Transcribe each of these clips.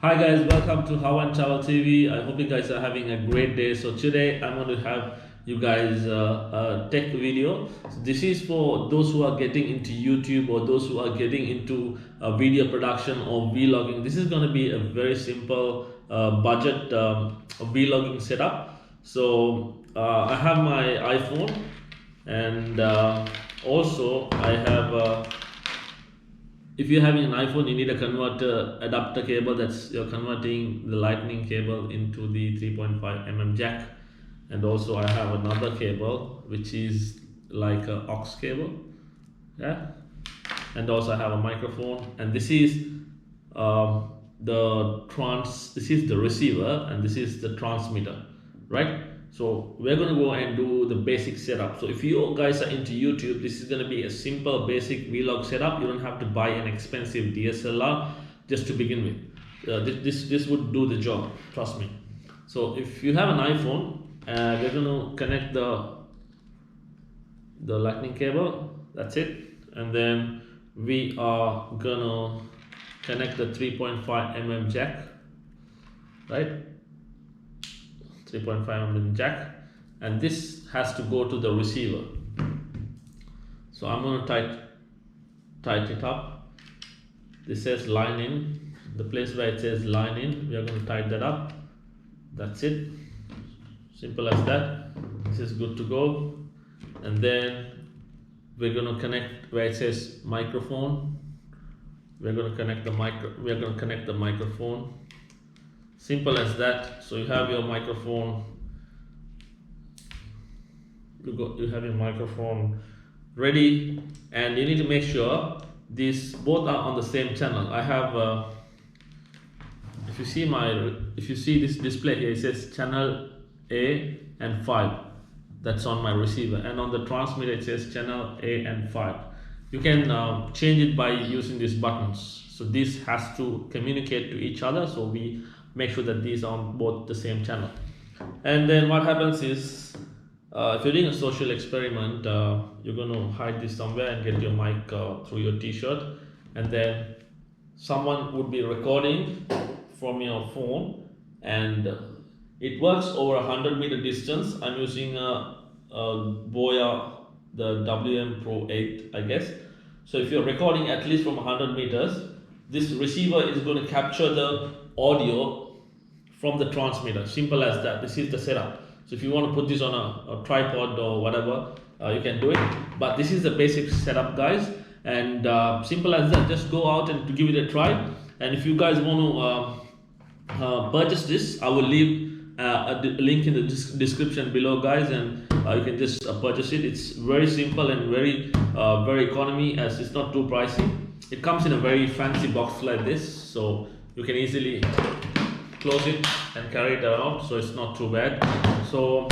Hi guys, welcome to Shafnytv. I hope you guys are having a great day. So today I'm going to have you guys a tech video. So this is for those who are getting into YouTube or those who are getting into video production or vlogging. This is going to be a very simple budget vlogging setup. So I have my iPhone and also I have if you're having an iPhone, you need a converter adapter cable. That's you're converting the lightning cable into the 3.5 mm jack. And also I have another cable which is like a aux cable, yeah. And also I have a microphone, and this is this is the receiver and this is the transmitter, right? So we're going to go and do the basic setup. So if you guys are into YouTube, this is going to be a simple basic vlog setup. You don't have to buy an expensive DSLR just to begin with. This would do the job, trust me. So if you have an iPhone, we're going to connect the lightning cable. That's it. And then we are going to connect the 3.5 mm jack, right? 3.5 mm jack, and this has to go to the receiver. So I'm going to tighten it up. This says line in. The place where it says line in, we are going to tighten that up. That's it. Simple as that. This is good to go. And then we're going to connect where it says microphone. We're going to connect the microphone. Simple as that. So you have your microphone. You have your microphone ready, and you need to make sure these both are on the same channel. I have if you see this display here, it says channel A and 5. That's on my receiver, and on the transmitter it says channel A and 5. You can change it by using these buttons. So this has to communicate to each other, so we make sure that these are on both the same channel. And then what happens is, if you're doing a social experiment, you're going to hide this somewhere and get your mic through your t-shirt, and then someone would be recording from your phone, and it works over 100-meter distance. I'm using a Boya, the WM Pro 8, I guess. So if you're recording at least from 100 meters, this receiver is going to capture the audio from the transmitter. Simple as that. This is the setup. So if you want to put this on a tripod or whatever, you can do it. But this is the basic setup, guys. And simple as that. Just go out and to give it a try. And if you guys want to purchase this, I will leave a link in the description below, guys, and you can just purchase it. It's very simple and very economy, as it's not too pricey. It comes in a very fancy box like this, so you can easily close it and carry it around, so it's not too bad. So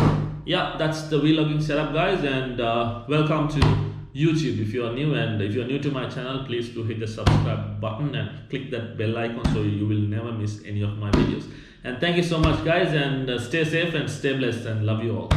yeah, that's the vlogging setup, guys, and welcome to YouTube if you are new. And if you are new to my channel, please do hit the subscribe button and click that bell icon so you will never miss any of my videos. And thank you so much, guys, and stay safe and stay blessed, and love you all.